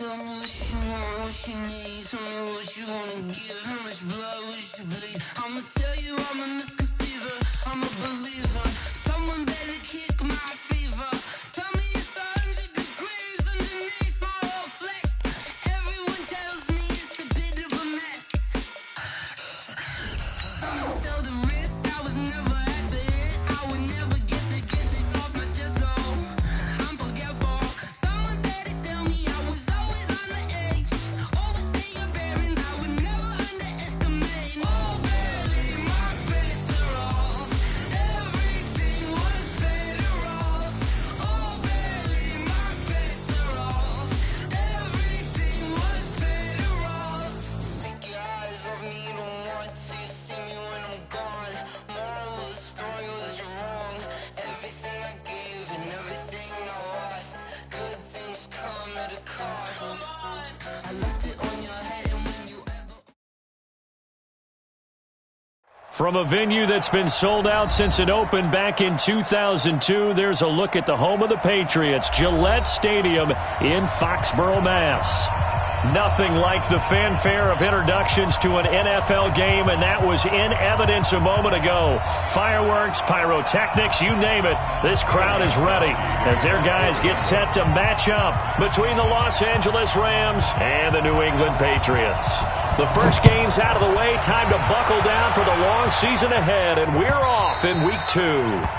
Tell me what you want, what you need. Tell me what you wanna give. How much blood would you bleed? I'ma tell you I'm a misconceiver. I'm a believer. Someone better kick my fever. Tell me it's 100 degrees underneath my whole flesh. Everyone tells me it's a bit of a mess. I'ma tell the risk I was never at the hit. I would never get this off my chest. Oh, I'm forgetful. Someone better tell me I was always on the edge. Overstay your bearings, I would never underestimate. Oh, barely, my bets are off. Everything was better off. Oh, barely, my bets are off. Everything was better off. Take your eyes off me, you don't want to see me when I'm gone. Moral of the story was you're wrong. Everything I gave and everything I lost. Good things come at a cost. I left it on your head and when you ever... From a venue that's been sold out since it opened back in 2002, there's a look at the home of the Patriots, Gillette Stadium in Foxborough, Mass. Nothing like the fanfare of introductions to an NFL game, and that was in evidence a moment ago. Fireworks, pyrotechnics, you name it. This crowd is ready as their guys get set to match up between the Los Angeles Rams and the New England Patriots. The first game's out of the way. Time to buckle down for the long season ahead, and we're off in week 2.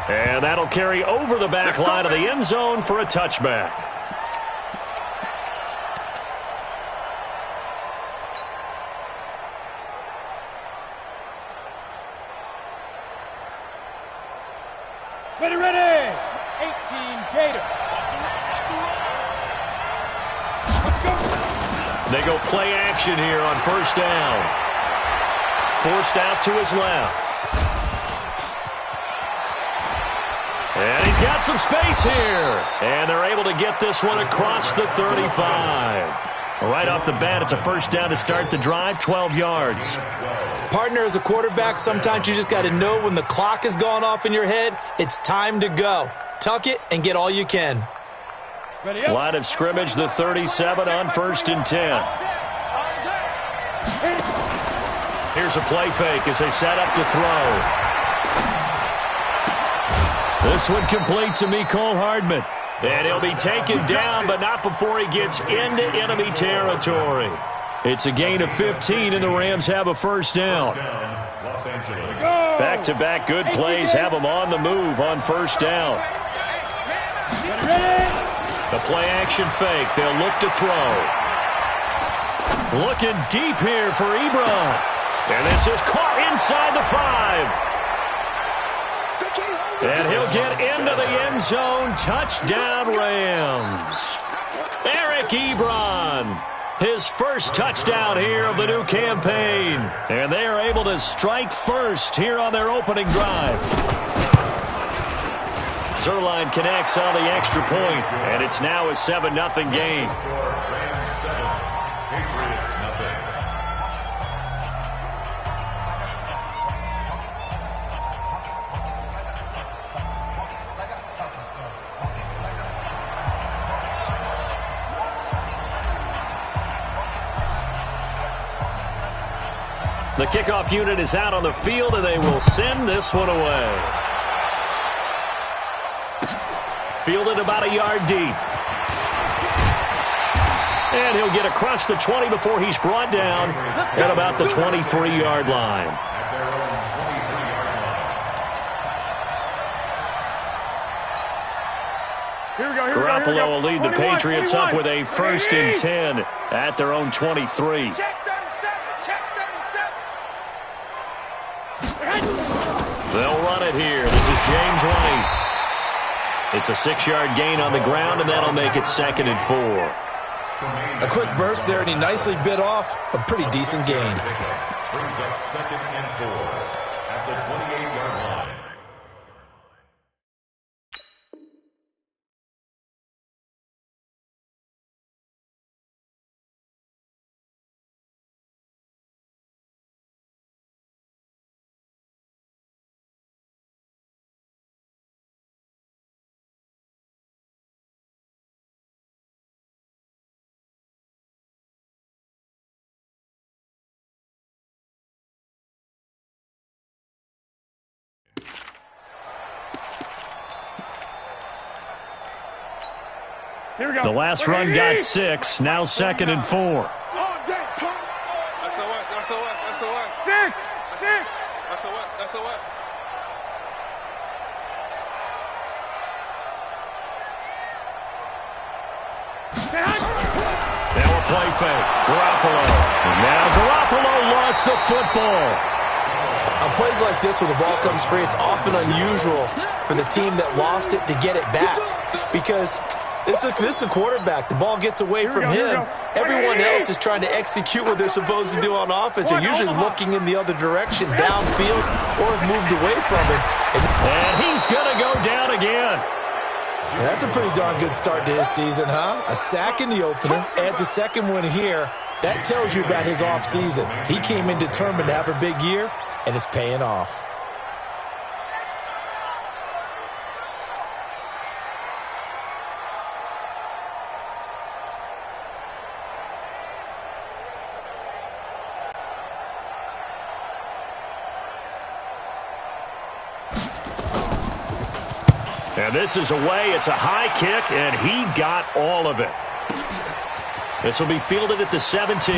And that'll carry over the back line of the end zone for a touchback. Ready, 18 Gator. They go play action here on first down. Forced out to his left. And he's got some space here. And they're able to get this one across the 35. Right off the bat, it's a first down to start the drive, 12 yards. Partner, as a quarterback, sometimes you just got to know when the clock has gone off in your head, it's time to go. Tuck it and get all you can. Line of scrimmage, the 37 on first and 10. Here's a play fake as they set up to throw. This one complete to Mecole Hardman. And he'll be taken down, but not before he gets into enemy territory. It's a gain of 15, and the Rams have a first down. Back-to-back good plays have them on the move on first down. The play-action fake. They'll look to throw. Looking deep here for Ebron. And this is caught inside the 5. And he'll get into the end zone. Touchdown, Rams. Eric Ebron. His first touchdown here of the new campaign. And they are able to strike first here on their opening drive. Zerline connects on the extra point, and it's now a 7-0 game. The kickoff unit is out on the field, and they will send this one away. Fielded about a yard deep. And he'll get across the 20 before he's brought down at about the 23-yard line. Garoppolo will lead the Patriots up with a first and 10 at their own 23. They'll run it here. This is James White. It's a 6-yard gain on the ground, and that'll make it 2nd and 4. A quick burst there, and he nicely bit off a pretty decent gain. Brings up 2nd and 4 at the 28-yard line. The last run got 6, now 2nd and 4. Now a play fake. Garoppolo. Now Garoppolo lost the football. On plays like this where the ball comes free, it's often unusual for the team that lost it to get it back. Because this is a quarterback. The ball gets away from him. Everyone else is trying to execute what they're supposed to do on offense. They're usually looking in the other direction, downfield, or have moved away from him. And he's going to go down again. That's a pretty darn good start to his season, huh? A sack in the opener, adds a second one here. That tells you about his offseason. He came in determined to have a big year, and it's paying off. And this is away. It's a high kick, and he got all of it. This will be fielded at the 17.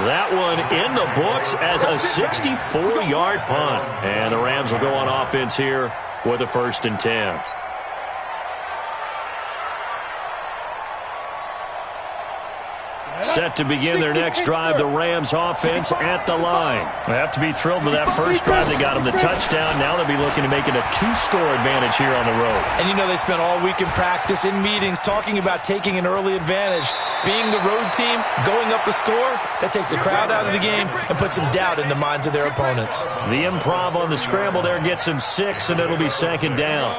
That one in the books as a 64-yard punt. And the Rams will go on offense here with a 1st and 10. Set to begin their next drive, the Rams offense at the line. They have to be thrilled with that first drive. They got them the touchdown. Now they'll be looking to make it a 2-score advantage here on the road. And you know they spent all week in practice, in meetings, talking about taking an early advantage. Being the road team, going up a score, that takes the crowd out of the game and puts some doubt in the minds of their opponents. The improv on the scramble there gets him 6, and it'll be 2nd down.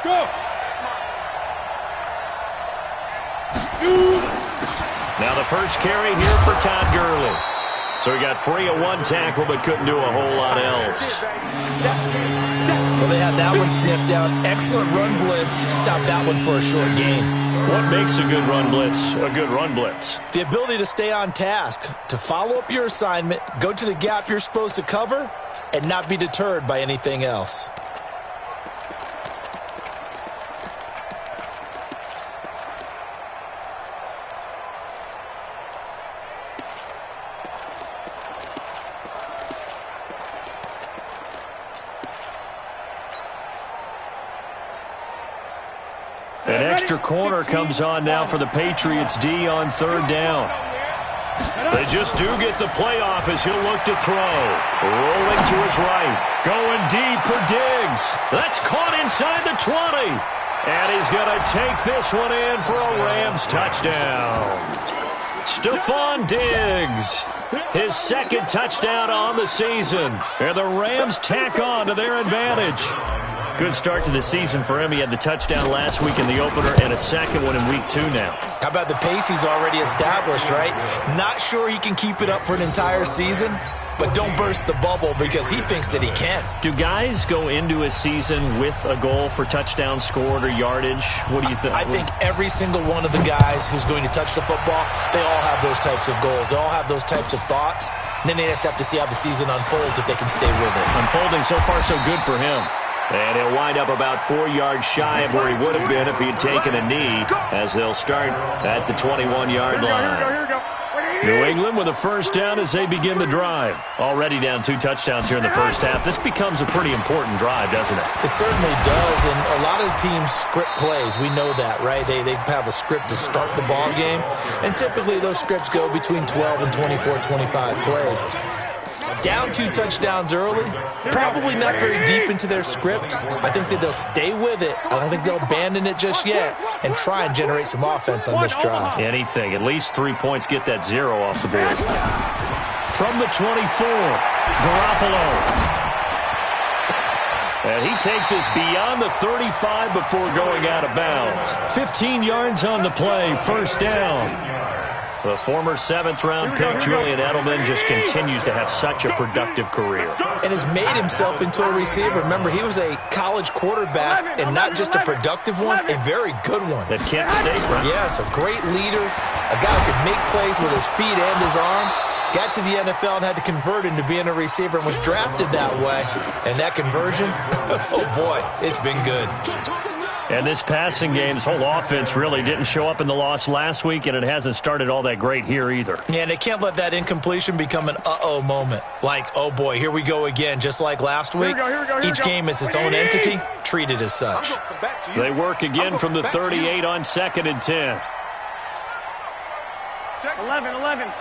Go! Now the first carry here for Todd Gurley. So he got free of one tackle but couldn't do a whole lot else. Well, they had that one sniffed out. Excellent run blitz. Stopped that one for a short gain. What makes a good run blitz a good run blitz? The ability to stay on task, to follow up your assignment, go to the gap you're supposed to cover, and not be deterred by anything else. An extra corner comes on now for the Patriots D on 3rd down. They just do get the playoff as he'll look to throw. Rolling to his right. Going deep for Diggs. That's caught inside the 20. And he's going to take this one in for a Rams touchdown. Stephon Diggs, his 2nd touchdown on the season. And the Rams tack on to their advantage. Good start to the season for him. He had the touchdown last week in the opener and a second one in week 2 now. How about the pace he's already established, right? Not sure he can keep it up for an entire season, but don't burst the bubble because he thinks that he can. Do guys go into a season with a goal for touchdowns scored or yardage? What do you think? I think every single one of the guys who's going to touch the football, they all have those types of goals. They all have those types of thoughts. And then they just have to see how the season unfolds if they can stay with it. Unfolding so far so good for him. And he'll wind up about 4 yards shy of where he would have been if he had taken a knee, as they'll start at the 21-yard line. New England with a 1st down as they begin the drive. Already down 2 touchdowns here in the first half. This becomes a pretty important drive, doesn't it? It certainly does, and a lot of teams script plays. We know that, right? They have a script to start the ball game, and typically those scripts go between 12 and 24, 25 plays. Down 2 touchdowns early, probably not very deep into their script. I think that they'll stay with it. I don't think they'll abandon it just yet and try and generate some offense on this drive. Anything. At least 3 points, get that 0 off the board. From the 24, Garoppolo. And he takes us beyond the 35 before going out of bounds. 15 yards on the play, 1st down. The former 7th-round pick, Julian Edelman, just continues to have such a productive career. And has made himself into a receiver. Remember, he was a college quarterback, and not just a productive one, a very good one. At Kent State, right? Yes, a great leader, a guy who can make plays with his feet and his arm. got to the NFL and had to convert into being a receiver and was drafted that way. And that conversion, oh boy, it's been good. And this passing game, this whole offense really didn't show up in the loss last week, and it hasn't started all that great here either. Yeah, and they can't let that incompletion become an uh-oh moment. Like, oh boy, here we go again, just like last week. Each game is its own entity, treated as such. They work again from the 38 on 2nd and 10. 11.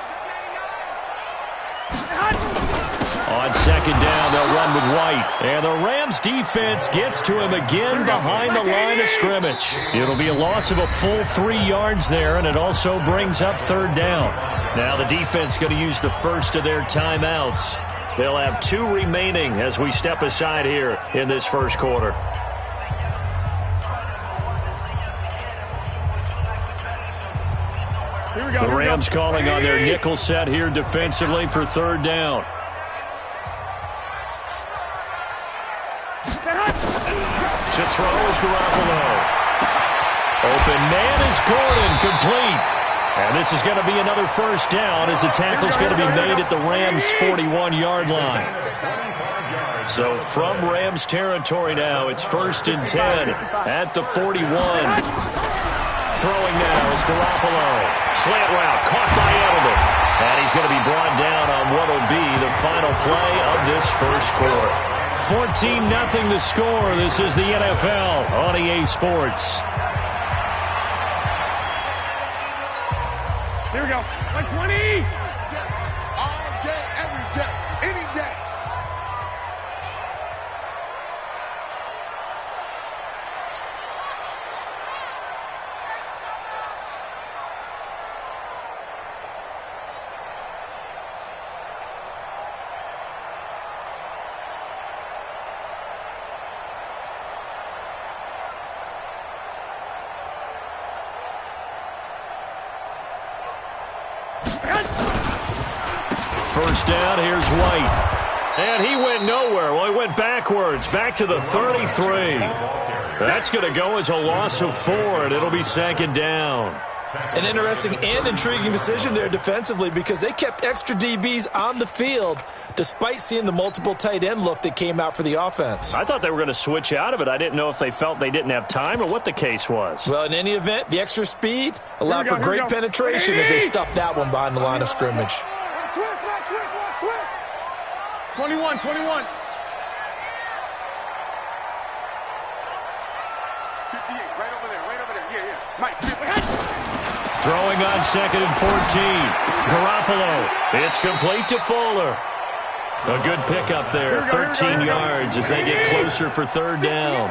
On 2nd down, they'll run with White. And the Rams defense gets to him again behind the line of scrimmage. It'll be a loss of a full 3 yards there, and it also brings up 3rd down. Now the defense going to use the first of their timeouts. They'll have 2 remaining as we step aside here in this first quarter. The Rams calling on their nickel set here defensively for 3rd down. To throw is Garoppolo. Open man is Gordon, complete. And this is going to be another 1st down as the tackle's going to be made at the Rams' 41-yard line. So from Rams territory now, it's 1st and 10 at the 41. Throwing now is Garoppolo. Slant route, caught by Edelman. And he's going to be brought down on what will be the final play of this first quarter. 14-0 the score. This is the NFL on EA Sports. Here we go. 120. All day, every day, any day. First down, here's White. And he went nowhere. Well, he went backwards, back to the 33. That's going to go as a loss of 4, and it'll be 2nd down. An interesting and intriguing decision there defensively because they kept extra DBs on the field despite seeing the multiple tight end look that came out for the offense. I thought they were going to switch out of it. I didn't know if they felt they didn't have time or what the case was. Well, in any event, the extra speed allowed for great penetration as they stuffed that one behind the line of scrimmage. 21. 58, right over there. Yeah. Mike, 50. Throwing on 2nd and 14. Garoppolo. It's complete to Fuller. A good pickup there. 13 yards as they get closer for 3rd down.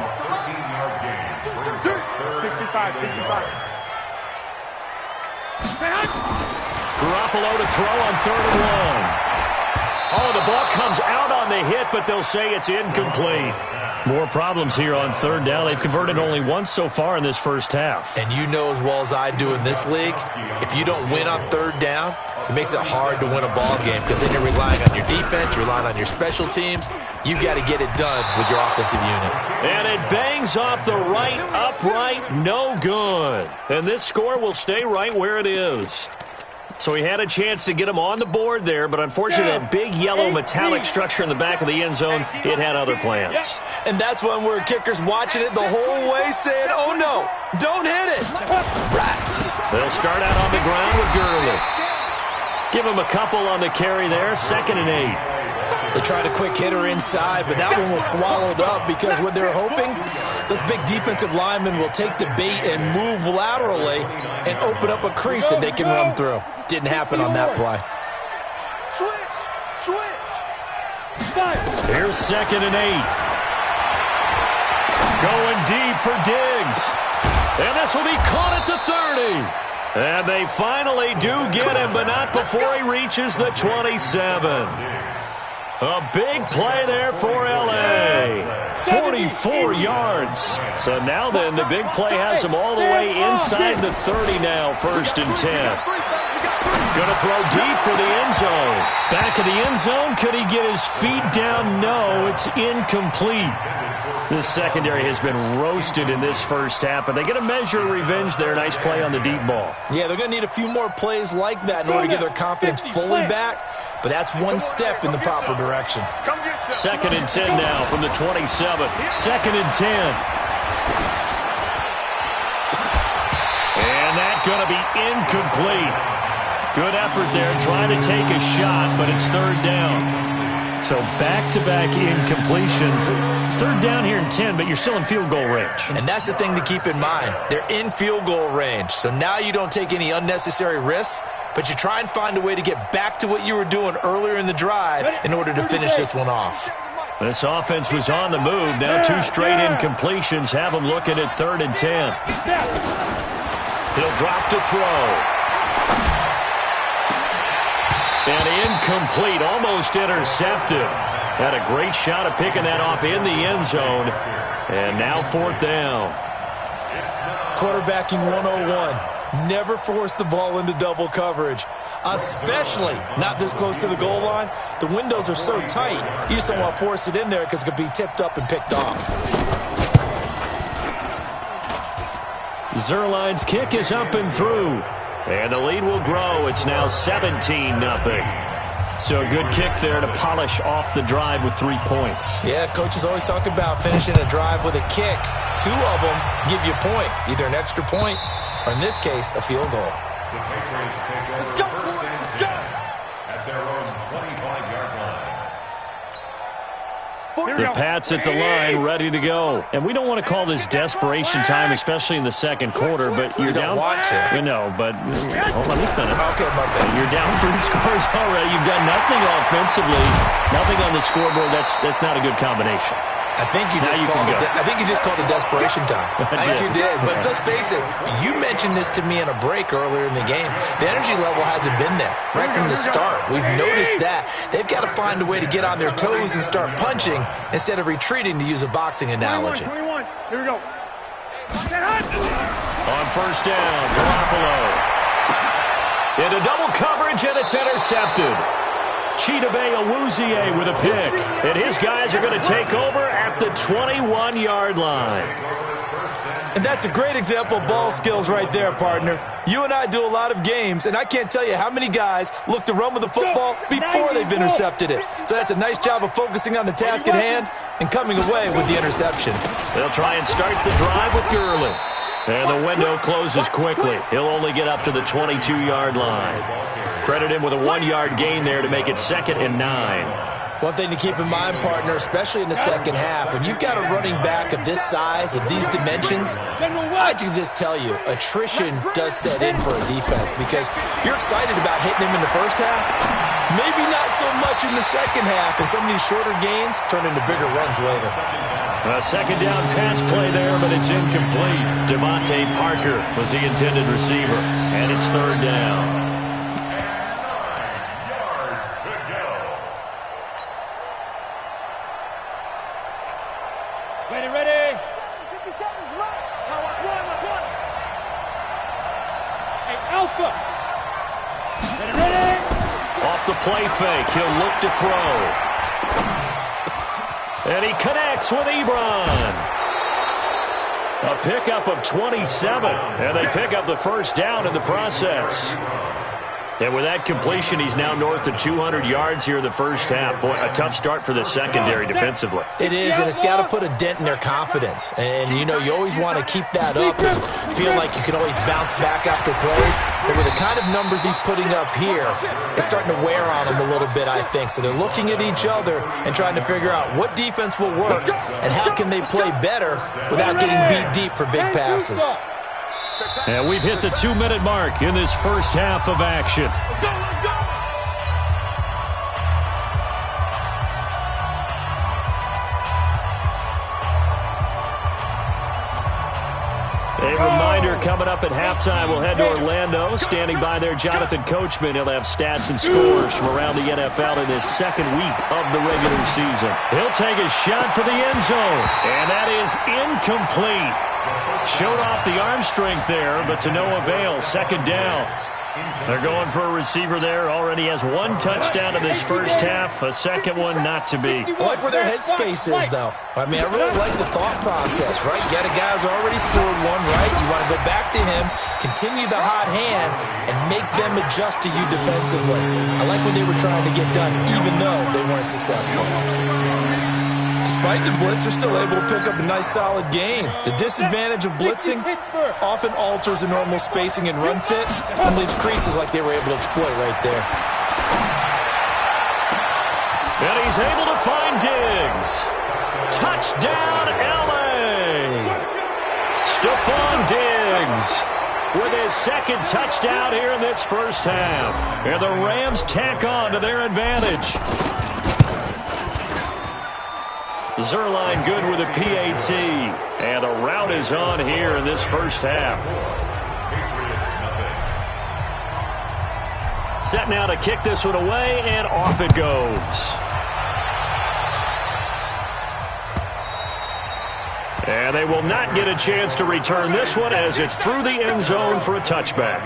65. Garoppolo to throw on 3rd and 1. Oh, the ball comes out on the hit, but they'll say it's incomplete. More problems here on 3rd down. They've converted only once so far in this first half. And you know as well as I do in this league, if you don't win on 3rd down, it makes it hard to win a ball game because then you're relying on your defense, you're relying on your special teams. You've got to get it done with your offensive unit. And it bangs off the right upright, no good. And this score will stay right where it is. So he had a chance to get him on the board there, but unfortunately that big yellow metallic structure in the back of the end zone, it had other plans. And that's one where kickers watching it the whole way saying, oh no, don't hit it. Rats. They'll start out on the ground with Gurley. Give him a couple on the carry there, 2nd and 8. They tried a quick hitter inside, but that one was swallowed up because what they're hoping, those big defensive linemen will take the bait and move laterally and open up a crease that they can run through. Didn't happen on that play. Switch. Here's 2nd and 8. Going deep for Diggs. And this will be caught at the 30. And they finally do get him, but not before he reaches the 27. A big play there for L.A. 44 yards. So now then, the big play has him all the way inside the 30 now, 1st and 10. Going to throw deep for the end zone. Back of the end zone. Could he get his feet down? No, it's incomplete. This secondary has been roasted in this first half, but they get a measure of revenge there. Nice play on the deep ball. Yeah, they're going to need a few more plays like that in order to get their confidence fully back, but that's one step in the proper direction. 2nd and 10 now from the 27. 2nd and 10. And that's going to be incomplete. Good effort there, trying to take a shot, but it's 3rd down. So back-to-back incompletions. 3rd down here in 10, but you're still in field goal range. And that's the thing to keep in mind. They're in field goal range. So now you don't take any unnecessary risks, but you try and find a way to get back to what you were doing earlier in the drive in order to finish this one off. This offense was on the move. Now 2 straight incompletions have them looking at 3rd and 10. He'll drop to throw. And incomplete, almost intercepted. Had a great shot at picking that off in the end zone. And now 4th down. Quarterbacking 101. Never force the ball into double coverage, especially not this close to the goal line. The windows are so tight, you just don't want to force it in there because it could be tipped up and picked off. Zerline's kick is up and through. And the lead will grow. It's now 17-0. So a good kick there to polish off the drive with 3 points. Yeah, coaches always talk about finishing a drive with a kick. 2 of them give you points, either an extra point or, in this case, a field goal. The Patriots take over first and 10 at their own 25-yard line. The Pats at the line, ready to go. And we don't want to call this desperation time, especially in the second quarter, but you're down. You don't want to. We know, but let me finish. Okay, my bad. You're down 3 scores already. You've got nothing offensively, nothing on the scoreboard. That's not a good combination. I think you just called it desperation time. I think you did. But let's face it, you mentioned this to me in a break earlier in the game. The energy level hasn't been there right from the start. We've noticed that. They've got to find a way to get on their toes and start punching instead of retreating, to use a boxing analogy. 21. Here we go. On 1st down, Garoppolo. Into double coverage, and it's intercepted. Chidobe Awuzie with a pick. And his guys are going to take over at the 21-yard line. And that's a great example of ball skills right there, partner. You and I do a lot of games, and I can't tell you how many guys look to run with the football before they've intercepted it. So that's a nice job of focusing on the task at hand and coming away with the interception. They'll try and start the drive with Gurley. And the window closes quickly. He'll only get up to the 22-yard line. Credit him with a 1-yard gain there to make it 2nd and 9. One thing to keep in mind, partner, especially in the second half, when you've got a running back of this size, of these dimensions, I can just tell you, attrition does set in for a defense because you're excited about hitting him in the first half, maybe not so much in the second half, and some of these shorter gains turn into bigger runs later. A 2nd down pass play there, but it's incomplete. Devontae Parker was the intended receiver, and it's 3rd down. Ready. 50 seconds, run. Watch one. Hey, Alpha. Ready. Off the play fake, he'll look to throw. And he connects with Ebron. A pickup of 27, and they pick up the 1st down in the process. And with that completion, he's now north of 200 yards here in the first half. Boy, a tough start for the secondary defensively. It is, and it's got to put a dent in their confidence. And, you know, you always want to keep that up and feel like you can always bounce back after plays. But with the kind of numbers he's putting up here, it's starting to wear on them a little bit, I think. So they're looking at each other and trying to figure out what defense will work and how can they play better without getting beat deep for big passes. And we've hit the 2-minute mark in this first half of action. A reminder, coming up at halftime, we'll head to Orlando. Standing by there, Jonathan Coachman. He'll have stats and scores from around the NFL in this 2nd week of the regular season. He'll take a shot for the end zone, and that is incomplete. Showed off the arm strength there, but to no avail. 2nd down. They're going for a receiver there. Already has one touchdown in this first half. A second one not to be. I like where their headspace is, though. I mean, I really like the thought process, right? You got a guy who's already scored one, right? You want to go back to him, continue the hot hand, and make them adjust to you defensively. I like what they were trying to get done, even though they weren't successful. Despite the blitz, they're still able to pick up a nice, solid gain. The disadvantage of blitzing often alters the normal spacing and run fits and leaves creases like they were able to exploit right there. And he's able to find Diggs. Touchdown, L.A. Stephon Diggs with his second touchdown here in this first half. And the Rams tack on to their advantage. Zerline good with a PAT. And the route is on here in this first half. Set now to kick this one away, and off it goes. And they will not get a chance to return this one as it's through the end zone for a touchback.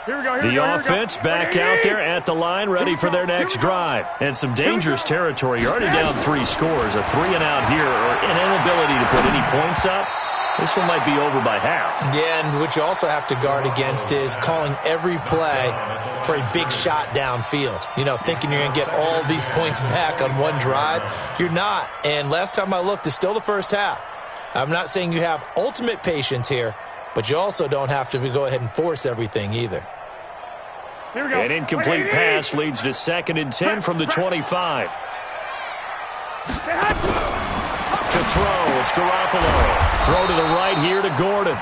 The offense back out there at the line, ready for their next drive. And some dangerous territory. You're already down 3 scores. A 3-and-out here, or an inability to put any points up. This one might be over by half. Yeah, and what you also have to guard against is calling every play for a big shot downfield. You know, thinking you're going to get all these points back on one drive. You're not. And last time I looked, it's still the first half. I'm not saying you have ultimate patience here, but you also don't have to go ahead and force everything either. An incomplete pass leads to 2nd and 10 from the 25. To throw, it's Garoppolo. Throw to the right here to Gordon.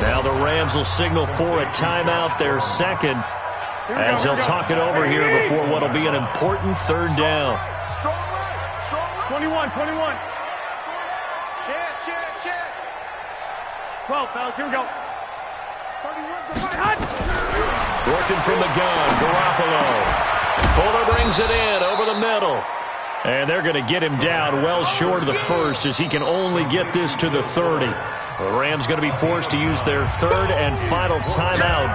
Now the Rams will signal for a timeout, their second, as he'll talk it over here before what will be an important 3rd down. 21. Chance. 12, fellas, here we go. 31's the hot. Working from the gun, Garoppolo. Fuller brings it in over the middle. And they're going to get him down well short of the first as he can only get this to the 30. The Rams going to be forced to use their 3rd and final timeout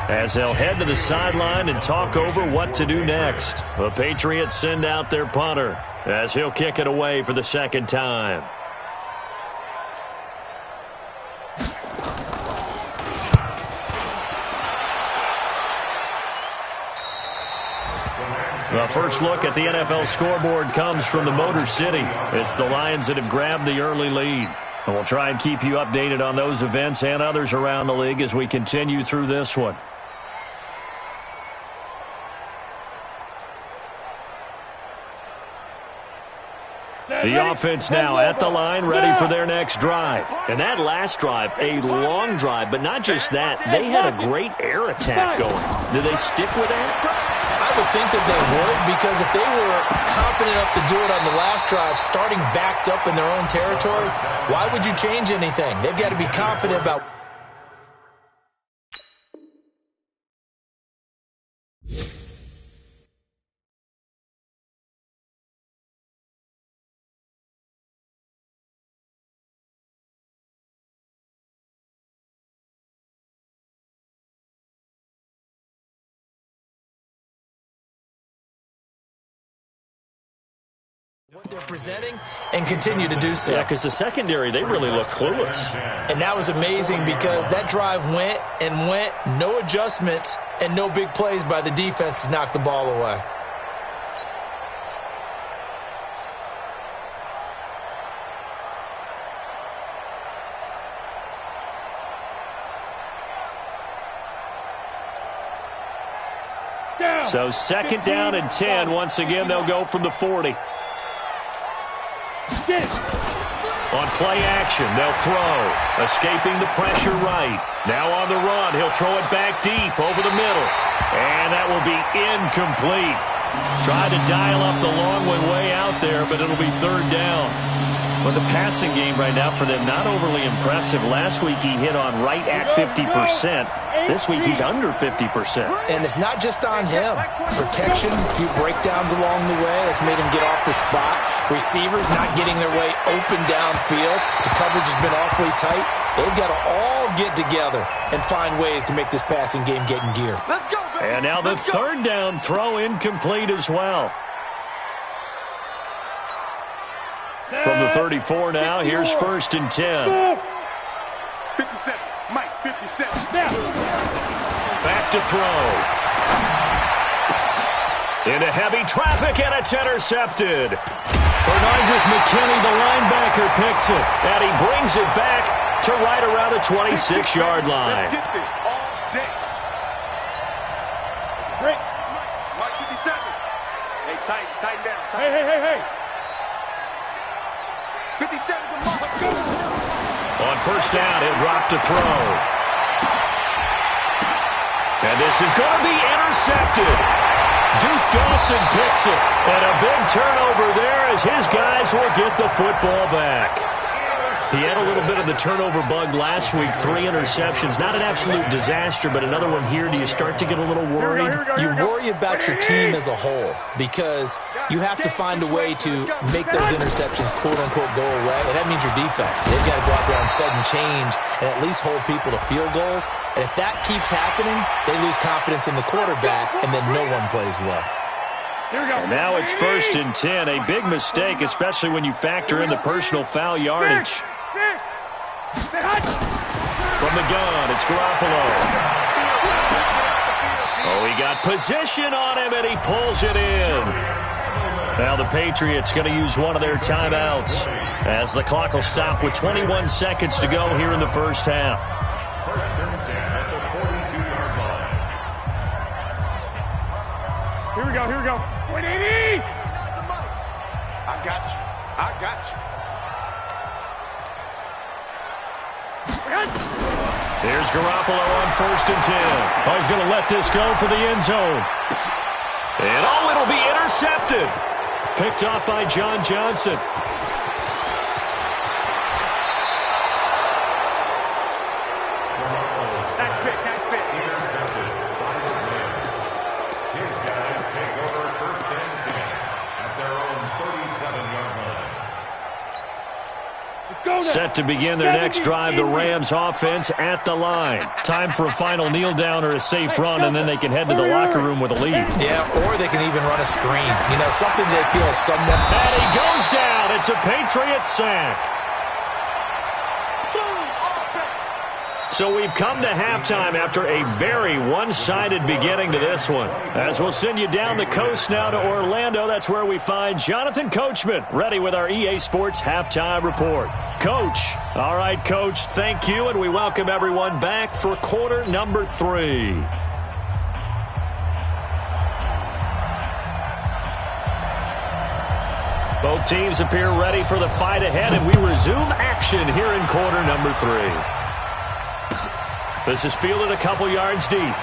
as they'll head to the sideline and talk over what to do next. The Patriots send out their punter as he'll kick it away for the 2nd time. The first look at the NFL scoreboard comes from the Motor City. It's the Lions that have grabbed the early lead. And we'll try and keep you updated on those events and others around the league as we continue through this one. The offense now at the line, ready for their next drive. And that last drive, a long drive, but not just that. They had a great air attack going. Do they stick with that? I would think that they would, because if they were confident enough to do it on the last drive, starting backed up in their own territory, why would you change anything? They've got to be confident about. What they're presenting and continue to do so. Yeah, because the secondary, they really look clueless. And that was amazing because that drive went, no adjustments, and no big plays by the defense to knock the ball away. So 2nd down and 10. Once again, they'll go from the 40. On play action, they'll throw. Escaping the pressure right. Now on the run, he'll throw it back deep over the middle. And that will be incomplete. Tried to dial up the long one way out there, but it'll be 3rd down. Well, the passing game right now for them, not overly impressive. Last week he hit on right at 50%. This week he's under 50%. And it's not just on him. Protection, a few breakdowns along the way. That's made him get off the spot. Receivers not getting their way open downfield. The coverage has been awfully tight. They've got to all get together and find ways to make this passing game get in gear. Let's go, baby. And now the third down throw incomplete as well. From the 34 now, here's 1st and 10. 57. Mike, 57. Back to throw. Into heavy traffic, and it's intercepted. Bernardrick McKinney, the linebacker, picks it. And he brings it back to right around the 26-yard line. Let's get this all day. Great. Mike, 57. Hey, tighten down. Hey. 57 to Mark. Let's go. On 1st down, he'll drop to throw. And this is going to be intercepted. Duke Dawson picks it. And a big turnover there as his guys will get the football back. He had a little bit of the turnover bug last week, 3 interceptions. Not an absolute disaster, but another one here. Do you start to get a little worried? You worry about your team as a whole because you have to find a way to make those interceptions, quote-unquote, go away, and that means your defense. They've got to go out there on sudden change and at least hold people to field goals, and if that keeps happening, they lose confidence in the quarterback, and then no one plays well. And now it's 1st and 10. A big mistake, especially when you factor in the personal foul yardage. From the gun, it's Garoppolo. Oh, he got position on him, and he pulls it in. Now the Patriots going to use one of their timeouts as the clock will stop with 21 seconds to go here in the first half. 1st and 10 at the 42-yard line. Here we go. 180. I got you. Here's Garoppolo on 1st and 10. Oh, he's going to let this go for the end zone. And it'll be intercepted. Picked off by John Johnson. Nice pick. Intercepted by the Rams. His guys take over 1st and 10 at their own 37-yard line. Let's go now. Set to begin their next drive, the Rams offense at the line. Time for a final kneel down or a safe run, and then they can head to the locker room with a lead. Yeah, or they can even run a screen. You know, something they feel is somewhat... And he goes down. It's a Patriot sack. So we've come to halftime after a very one-sided beginning to this one. As we'll send you down the coast now to Orlando, that's where we find Jonathan Coachman, ready with our EA Sports Halftime Report. Coach. All right, Coach, thank you, and we welcome everyone back for quarter number 3. Both teams appear ready for the fight ahead, and we resume action here in quarter number 3. This is fielded a couple yards deep. And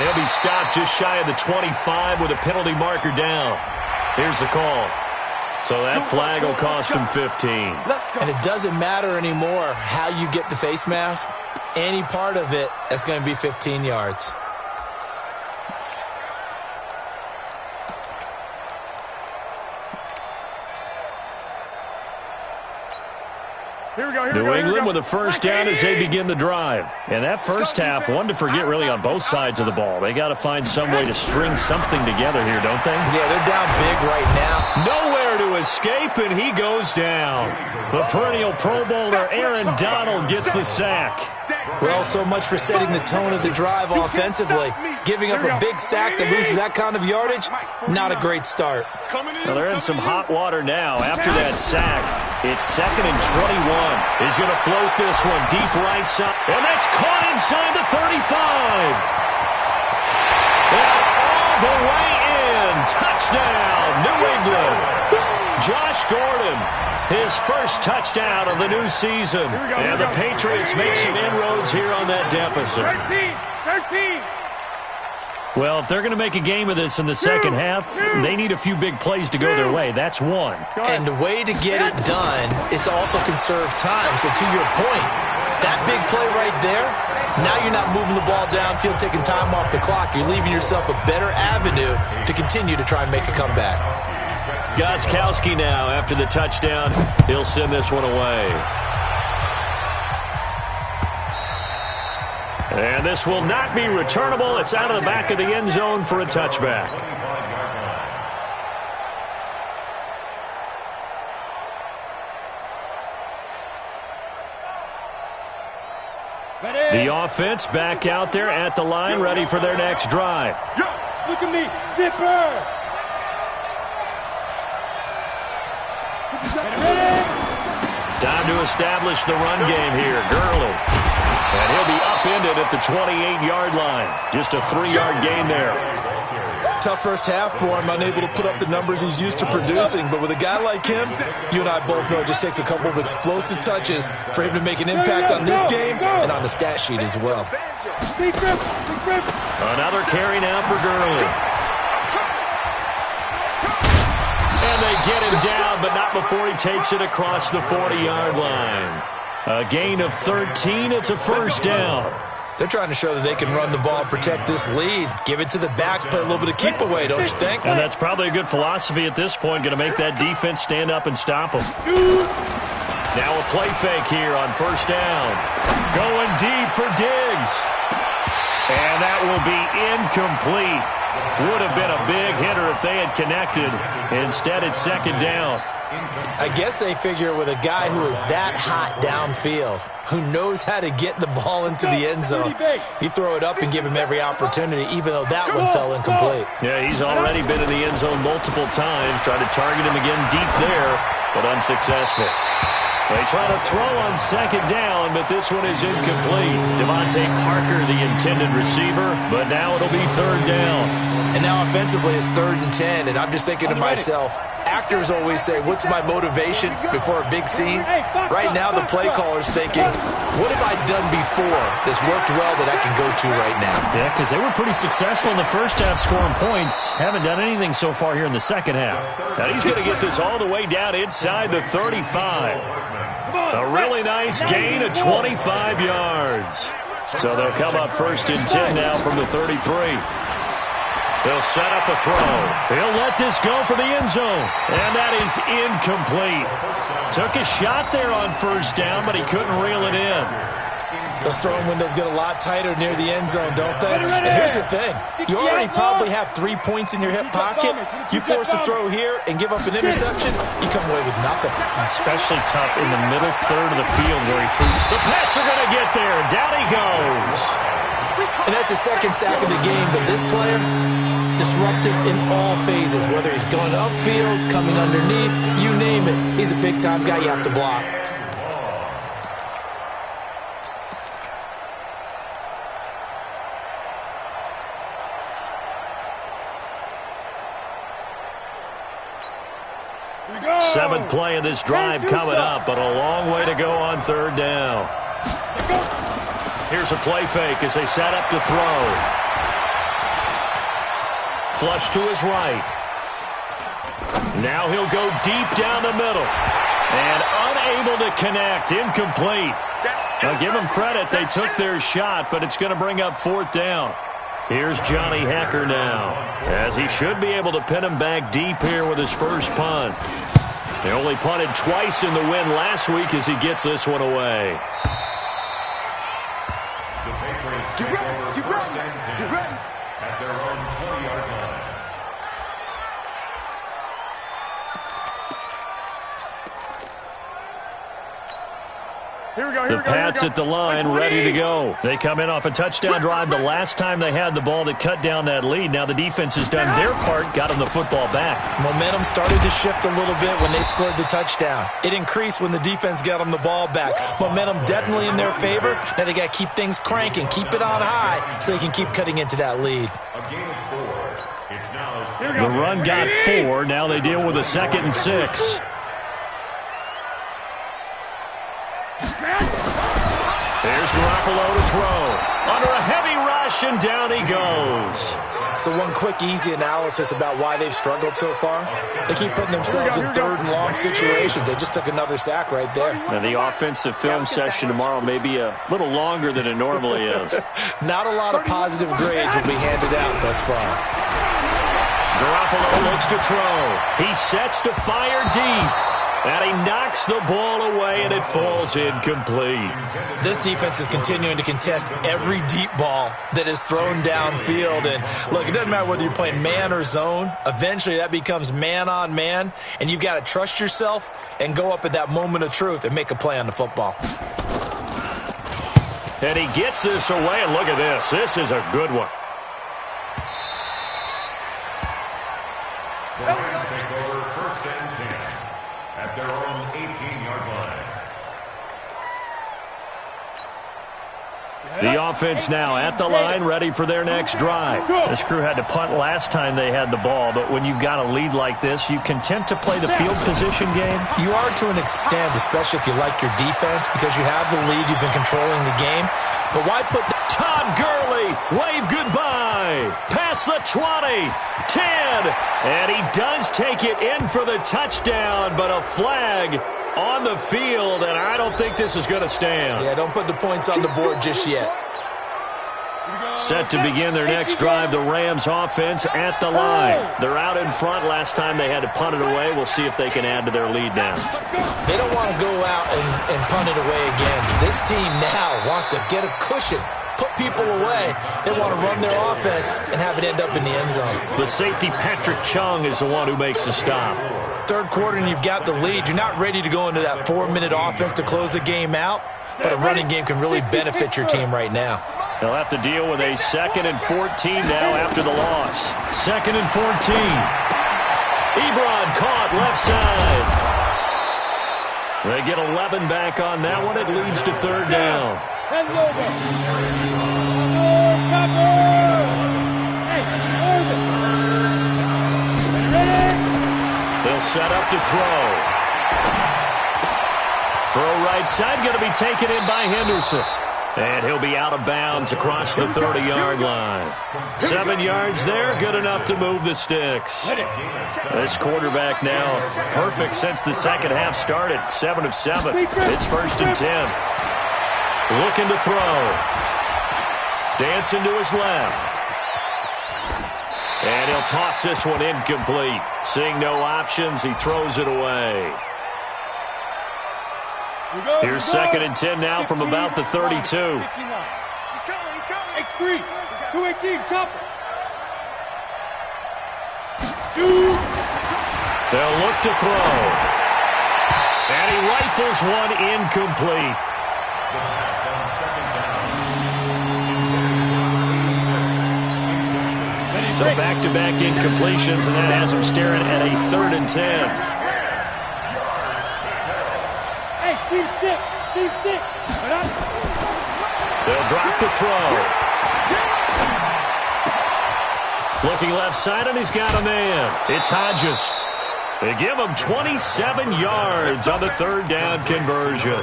he'll be stopped just shy of the 25 with a penalty marker down. Here's the call. So that flag will cost him 15. And it doesn't matter anymore how you get the face mask. Any part of it, that's going to be 15 yards. New England with a first down as they begin the drive. And that first half, one to forget really on both sides of the ball. They got to find some way to string something together here, don't they? Yeah, they're down big right now. Nowhere to escape, and he goes down. The perennial Pro Bowler Aaron Donald gets the sack. Well, so much for setting the tone of the drive offensively. Giving up a big sack that loses that kind of yardage, not a great start. Well, they're in some hot water now after that sack. It's 2nd and 21. He's going to float this one deep right side. And that's caught inside the 35. And all the way in. Touchdown, New England. Josh Gordon, his first touchdown of the new season. And the Patriots make some inroads here on that deficit. 13. Well, if they're going to make a game of this in the second half, they need a few big plays to go their way. That's one. And the way to get it done is to also conserve time. So to your point, that big play right there, now you're not moving the ball downfield, taking time off the clock. You're leaving yourself a better avenue to continue to try and make a comeback. Gostkowski now, after the touchdown, he'll send this one away. And this will not be returnable. It's out of the back of the end zone for a touchback. The offense back out there at the line, ready for their next drive. Look at me, zipper. Time to establish the run game here. Gurley. And he'll be upended at the 28-yard line. Just a 3-yard gain there. Tough first half for him, unable to put up the numbers he's used to producing. But with a guy like him, you and I both know it just takes a couple of explosive touches for him to make an impact on this game and on the stat sheet as well. Another carry now for Gurley. And they get him down, but not before he takes it across the 40-yard line. A gain of 13. It's a first down. They're trying to show that they can run the ball and protect this lead. Give it to the backs, play a little bit of keep away, don't you think? And that's probably a good philosophy at this point, going to make that defense stand up and stop them. Now a play fake here on first down. Going deep for Diggs. And that will be incomplete. Would have been a big hitter if they had connected. Instead, it's second down. I guess they figure with a guy who is that hot downfield, who knows how to get the ball into the end zone, you throw it up and give him every opportunity, even though that one fell incomplete. Yeah, he's already been in the end zone multiple times. Tried to target him again deep there, but unsuccessful. They try to throw on second down, but this one is incomplete. Devontae Parker, the intended receiver, but now it'll be third down. And now offensively it's 3rd and 10, and I'm just thinking to myself, actors always say, what's my motivation before a big scene? Right now the play caller's thinking, what have I done before that's worked well that I can go to right now? Yeah, because they were pretty successful in the first half scoring points. Haven't done anything so far here in the second half. Now he's going to get this all the way down inside the 35. A really nice gain of 25 yards. So they'll come up first and 10 now from the 33. They'll set up a throw. He'll let this go for the end zone. And that is incomplete. Took a shot there on first down, but he couldn't reel it in. Those throwing windows get a lot tighter near the end zone, don't they? And here's the thing. You already probably have 3 points in your hip pocket. You force a throw here and give up an interception, you come away with nothing. Especially tough in the middle third of the field where he threw. The Pats are going to get there. Down he goes. And that's the second sack of the game, but this player, disruptive in all phases, whether he's going upfield, coming underneath, you name it. He's a big-time guy you have to block. Seventh play of this drive coming up, but a long way to go on third down. Here's a play fake as they set up to throw. Flush to his right. Now he'll go deep down the middle. And unable to connect. Incomplete. Now give them credit. They took their shot, but it's going to bring up fourth down. Here's Johnny Hecker now, as he should be able to pin him back deep here with his first punt. They only punted twice in the win last week as he gets this one away. The Patriots take over first and 10 at their own 20-yard line. The Pats at the line, ready to go. They come in off a touchdown drive the last time they had the ball that cut down that lead. Now the defense has done their part, got them the football back. Momentum started to shift a little bit when they scored the touchdown. It increased when the defense got them the ball back. Momentum definitely in their favor. Now they got to keep things cranking, keep it on high so they can keep cutting into that lead. A gain of 4. It's now The run got 4. Now they deal with a 2nd and 6. Here's Garoppolo to throw. Under a heavy rush. rush, and down he goes. So one quick, easy analysis about why they've struggled so far. They keep putting themselves in third and long situations. They just took another sack right there. Now, the offensive film session tomorrow may be a little longer than it normally is. Not a lot of positive grades will be handed out thus far. Garoppolo looks to throw. He sets to fire deep. And he knocks the ball away, and it falls incomplete. This defense is continuing to contest every deep ball that is thrown downfield. And, look, it doesn't matter whether you're playing man or zone. Eventually, that becomes man on man, and you've got to trust yourself and go up at that moment of truth and make a play on the football. And he gets this away, and look at this. This is a good one. The Rams take over 1st and 10 at their own 18-yard line. The offense now at the line, ready for their next drive. This crew had to punt last time they had the ball, but when you've got a lead like this, you content to play the field position game? You are to an extent, especially if you like your defense, because you have the lead, you've been controlling the game. But why put Todd Gurley, wave goodbye. Past the 20, 10, and he does take it in for the touchdown, but a flag on the field, and I don't think this is going to stand. Yeah, don't put the points on the board just yet. Set to begin their next drive, the Rams offense at the line. They're out in front. Last time they had to punt it away. We'll see if they can add to their lead now. They don't want to go out and punt it away again. This team now wants to get a cushion, put people away. They want to run their offense and have it end up in the end zone. The safety, Patrick Chung, is the one who makes the stop. Third quarter and you've got the lead. You're not ready to go into that 4-minute offense to close the game out, but a running game can really benefit your team right now. They'll have to deal with a 2nd and 14 now after the loss. 2nd and 14. Ebron caught left side. They get 11 back on that one. It leads to 3rd down. They'll set up to throw. Throw right side, going to be taken in by Henderson. And he'll be out of bounds across the 30-yard line. 7 yards there, good enough to move the sticks. This quarterback now perfect since the second half started. 7 of 7. It's 1st and 10. Looking to throw. Dancing to his left. And he'll toss this one incomplete. Seeing no options, he throws it away. Here's 2nd and 10 now from about the 32. He's coming. X3. 218. Chopper. They'll look to throw. And he rifles one incomplete. So back-to-back incompletions, and that has him staring at a 3rd and 10. Steve 6. They'll drop the throw. Looking left side, and he's got a man. It's Hodges. They give him 27 yards on the 3rd down conversion. A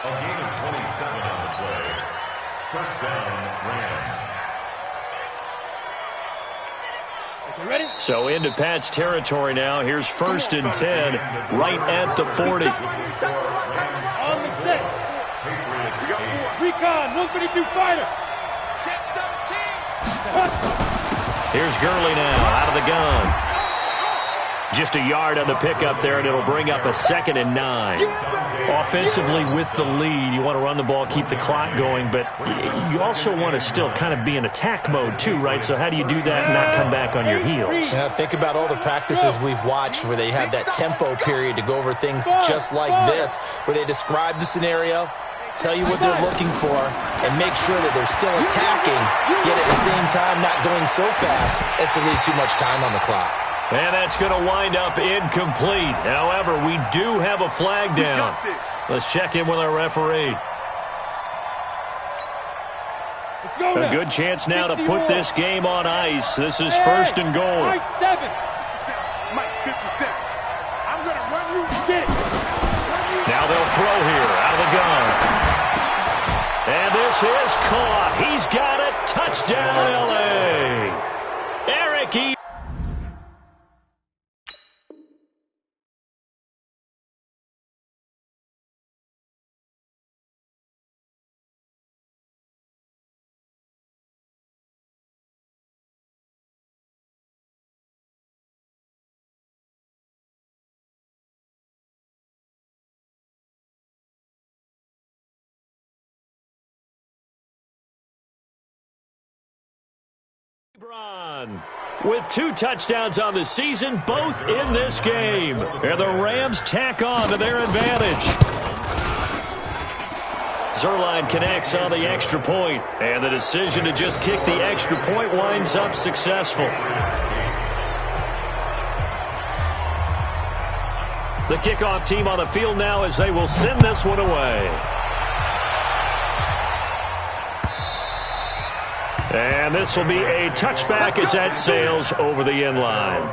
gain of 27 on the play. 1st down, Rams. Ready? So into Pat's territory now. Here's 1st and 10, right at the 40. On the set. Recon, 132 fighter. Check 13. Here's Gurley now, out of the gun. Just a yard on the pickup there, and it'll bring up a 2nd and 9. Offensively with the lead, you want to run the ball, keep the clock going, but you also want to still kind of be in attack mode too, right? So how do you do that and not come back on your heels? Yeah, think about all the practices we've watched where they have that tempo period to go over things just like this, where they describe the scenario, tell you what they're looking for, and make sure that they're still attacking, yet at the same time not going so fast as to leave too much time on the clock. And that's going to wind up incomplete. However, we do have a flag down. Let's check in with our referee. A good chance now to put this game on ice. This is 1st and goal. Mike 57. I'm going to run you. Get it. Now they'll throw here out of the gun. And this is caught. He's got it. Touchdown, L.A. Eric E. With 2 touchdowns on the season, both in this game. And the Rams tack on to their advantage. Zerline connects on the extra point, and the decision to just kick the extra point winds up successful. The kickoff team on the field now as they will send this one away. And this will be a touchback as that sails over the end line.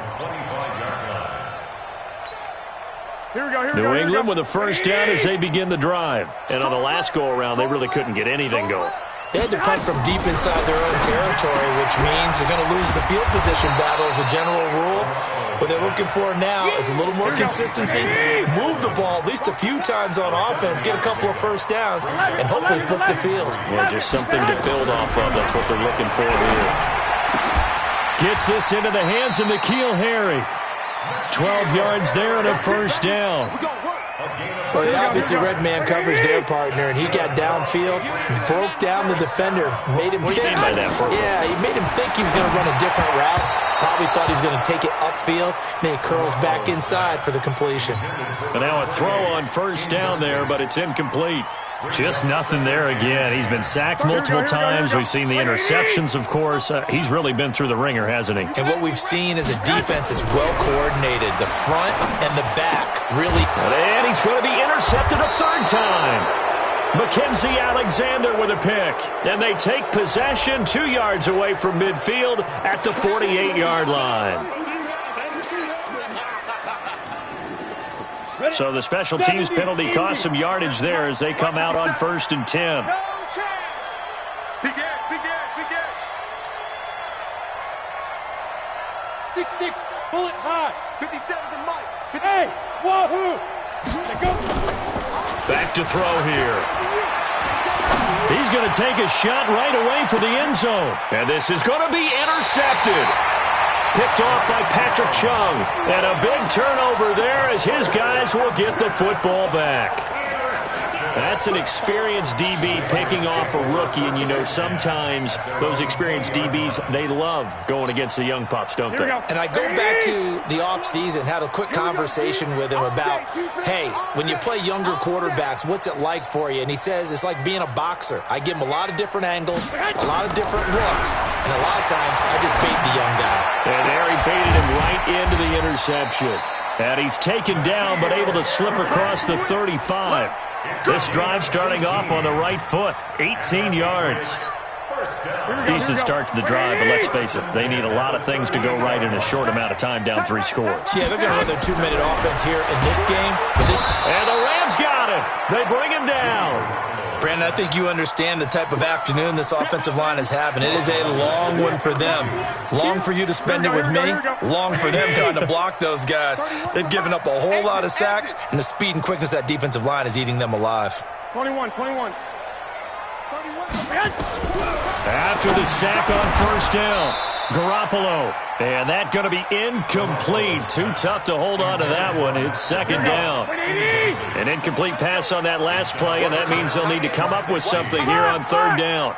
New England with a first down as they begin the drive. And on the last go-around, they really couldn't get anything going. They had to punt from deep inside their own territory, which means they're going to lose the field position battle as a general rule. What they're looking for now is a little more consistency, move the ball at least a few times on offense, get a couple of first downs, and hopefully flip the field. Yeah, just something to build off of. That's what they're looking for here. Gets this into the hands of N'Keal Harry. 12 yards there and a first down. Well, they obviously read man coverage their partner, and he got downfield, broke down the defender, made him think. What do you mean by that? Yeah, he made him think he was going to run a different route. Probably thought he was going to take it upfield. Then he curls back inside for the completion. But now a throw on first down there, but it's incomplete. Just nothing there again. He's been sacked multiple times. We've seen the interceptions, of course. He's really been through the ringer, hasn't he? And what we've seen is a defense that's well coordinated. The front and the back really. And he's going to be intercepted a third time. Mackenzie Alexander with a pick. And they take possession 2 yards away from midfield at the 48-yard line. So the special teams penalty cost some yardage there as they come out on 1st and 10. Begin. 6'6", bullet high. 57 to Mike. Hey, wahoo! Go. Back to throw here. He's going to take a shot right away for the end zone. And this is going to be intercepted. Picked off by Patrick Chung. And a big turnover there as his guys will get the football back. That's an experienced DB picking off a rookie, and you know sometimes those experienced DBs, they love going against the young pups, don't they? And I go back to the offseason, had a quick conversation with him about, hey, when you play younger quarterbacks, what's it like for you? And he says it's like being a boxer. I give him a lot of different angles, a lot of different looks, and a lot of times I just bait the young guy. And there he baited him right into the interception. And he's taken down but able to slip across the 35. This drive starting off on the right foot, 18 yards. Decent start to the drive, but let's face it, they need a lot of things to go right in a short amount of time, down 3 scores. Yeah, they're going to run their 2-minute offense here in this game. And the Rams got him. They bring him down. Brandon, I think you understand the type of afternoon this offensive line is having. It is a long one for them. Long for you to spend it with me. Long for them trying to block those guys. They've given up a whole lot of sacks, and the speed and quickness of that defensive line is eating them alive. 21. After the sack on first down, Garoppolo. And that going to be incomplete. Too tough to hold on to that one. It's second down. An incomplete pass on that last play, and that means they'll need to come up with something here on third down.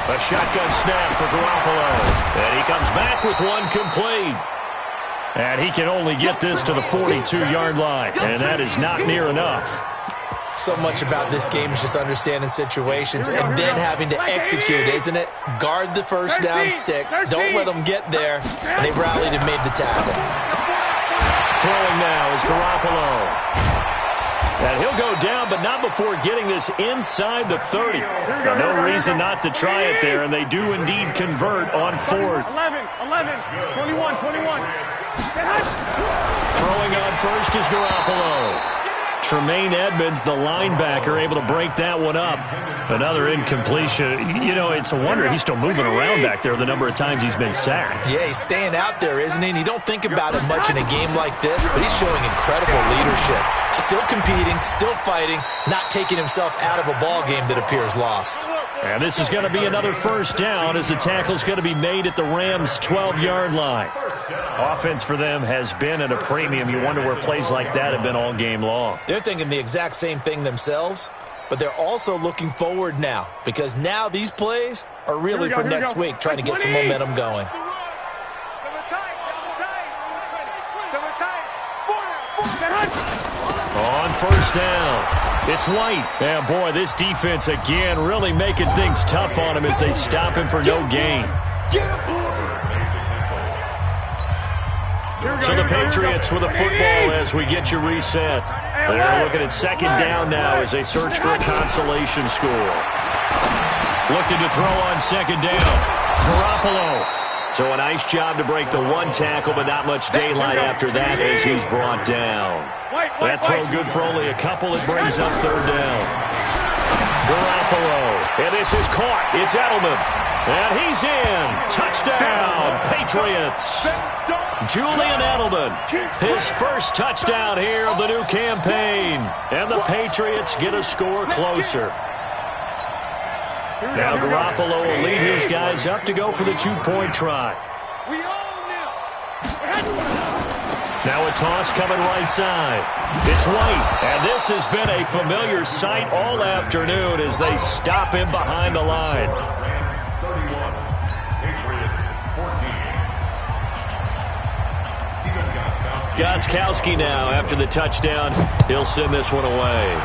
A shotgun snap for Garoppolo. And he comes back with one complete. And he can only get this to the 42-yard line. And that is not near enough. So much about this game is just understanding situations and then having to execute, isn't it? Guard the first down sticks. Don't let them get there. And they rallied and made the tackle. Throwing now is Garoppolo. And he'll go down, but not before getting this inside the 30. No reason not to try it there, and they do indeed convert on fourth. 11, 21. Throwing on first is Garoppolo. Tremaine Edmonds, the linebacker, able to break that one up. Another incompletion. You know, it's a wonder he's still moving around back there the number of times he's been sacked. Yeah, he's staying out there, isn't he? And you don't think about it much in a game like this, but he's showing incredible leadership. Still competing, still fighting, not taking himself out of a ball game that appears lost. And this is going to be another first down as the tackle's going to be made at the Rams' 12-yard line. Offense for them has been at a premium. You wonder where plays like that have been all game long. They're thinking the exact same thing themselves, but they're also looking forward now because now these plays are really for next week, trying to get some momentum going. On first down, it's White. And boy, this defense again really making things tough on him as they stop him for no gain. So the Patriots with a football as we get you reset. They're looking at second down now as they search for a consolation score. Looking to throw on second down. Garoppolo. So a nice job to break the one tackle, but not much daylight after that as he's brought down. That throw good for only a couple. It brings up third down. Garoppolo. And this is caught. It's Edelman. And he's in. Touchdown, Patriots. Julian Edelman, his first touchdown here of the new campaign. And the Patriots get a score closer. Now Garoppolo will lead his guys up to go for the two-point try. Now a toss coming right side. It's White, and this has been a familiar sight all afternoon as they stop him behind the line. Rams 31, Patriots 14. Gostkowski now after the touchdown. He'll send this one away.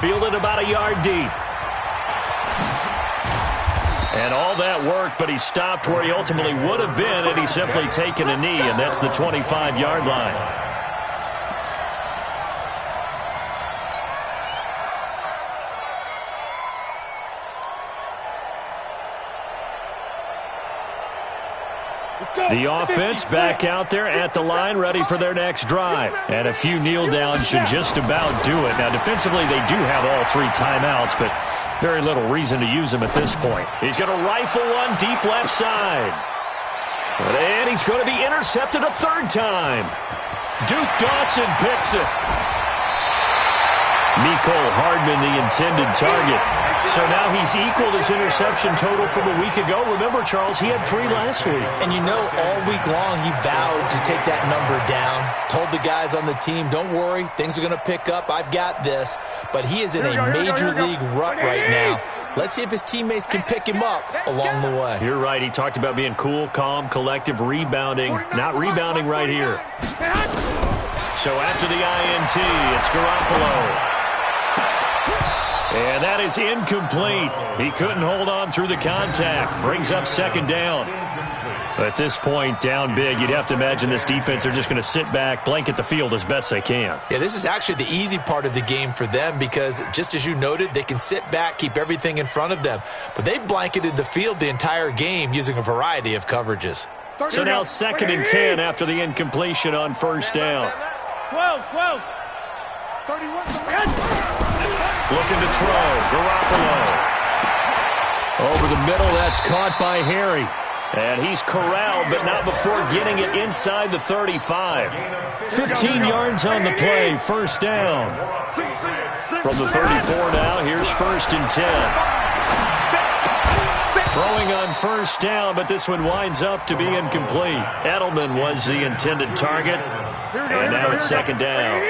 Fielded about a yard deep. And all that work, but he stopped where he ultimately would have been had he simply taken a knee, and that's the 25-yard line. The offense back out there at the line, ready for their next drive. And a few kneel downs should just about do it. Now, defensively, they do have all three timeouts, but very little reason to use them at this point. He's going to rifle one deep left side. And he's going to be intercepted a third time. Duke Dawson picks it. Mecole Hardman, the intended target. So now he's equaled his interception total from a week ago. Remember, Charles, he had 3 last week. And you know, all week long he vowed to take that number down. Told the guys on the team, don't worry, things are going to pick up. I've got this. But he is in a major league rut right now. Let's see if his teammates can pick him up along the way. You're right. He talked about being cool, calm, collective, rebounding. Not rebounding right here. So after the INT, it's Garoppolo. And that is incomplete. He couldn't hold on through the contact. Brings up second down. At this point, down big, you'd have to imagine this defense are just going to sit back, blanket the field as best they can. Yeah, this is actually the easy part of the game for them because, just as you noted, they can sit back, keep everything in front of them. But they've blanketed the field the entire game using a variety of coverages. So now 2nd and 10 after the incompletion on first down. 12. Looking to throw. Garoppolo. Over the middle, that's caught by Harry. And he's corralled, but not before getting it inside the 35. 15 yards on the play, first down. From the 34 now, here's 1st and 10. Throwing on first down, but this one winds up to be incomplete. Edelman was the intended target, and now it's 2nd down.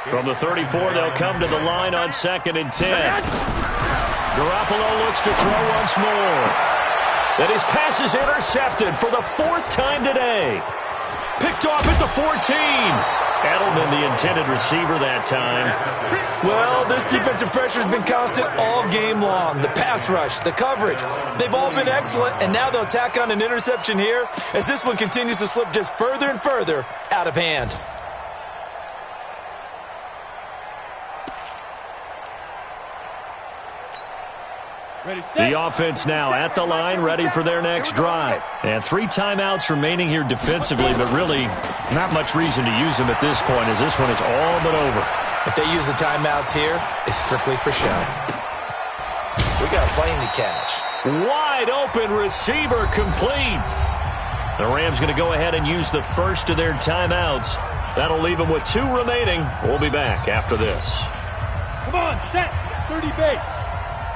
From the 34, they'll come to the line on 2nd and 10. Garoppolo looks to throw once more. And his pass is intercepted for the 4th time today. Picked off at the 14. Edelman, the intended receiver that time. Well, this defensive pressure has been constant all game long. The pass rush, the coverage, they've all been excellent, and now they'll tack on an interception here as this one continues to slip just further and further out of hand. The offense now at the line, ready for their next drive. And 3 timeouts remaining here defensively, but really not much reason to use them at this point, as this one is all but over. If they use the timeouts here, it's strictly for show. We got a plane to catch. Wide open receiver complete. The Rams going to go ahead and use the first of their timeouts. That'll leave them with 2 remaining. We'll be back after this. Come on, set. 30 base.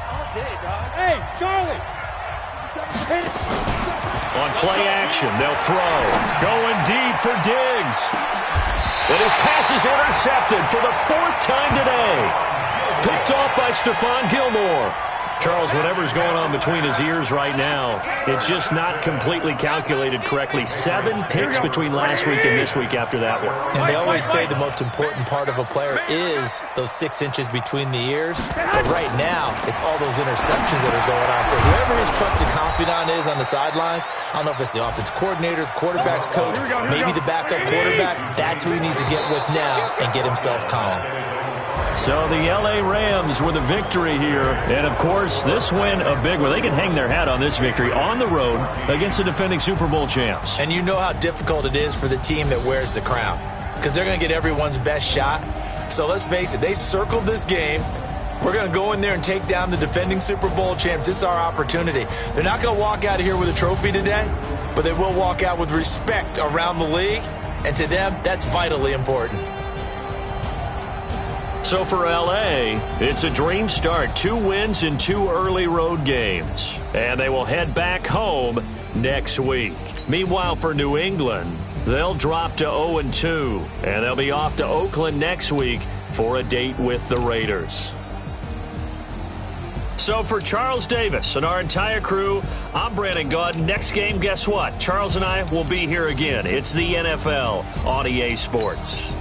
All day, dog. Hey, Charlie. Hit it. On play action, they'll throw. Going deep for Diggs. And his pass is intercepted for the 4th time today. Picked off by Stephon Gilmore. Charles, whatever's going on between his ears right now, it's just not completely calculated correctly. 7 picks between last week and this week after that one. And they always say the most important part of a player is those 6 inches between the ears. But right now, it's all those interceptions that are going on. So whoever his trusted confidant is on the sidelines, I don't know if it's the offense coordinator, the quarterback's coach, maybe the backup quarterback, that's who he needs to get with now and get himself calm. So the L.A. Rams with a victory here. And, of course, this win a big one. They can hang their hat on this victory on the road against the defending Super Bowl champs. And you know how difficult it is for the team that wears the crown, because they're going to get everyone's best shot. So let's face it, they circled this game. We're going to go in there and take down the defending Super Bowl champs. This is our opportunity. They're not going to walk out of here with a trophy today, but they will walk out with respect around the league. And to them, that's vitally important. So for L.A., it's a dream start. 2 wins in 2 early road games. And they will head back home next week. Meanwhile, for New England, they'll drop to 0-2. And they'll be off to Oakland next week for a date with the Raiders. So for Charles Davis and our entire crew, I'm Brandon Gaudin. Next game, guess what? Charles and I will be here again. It's the NFL on EA Sports.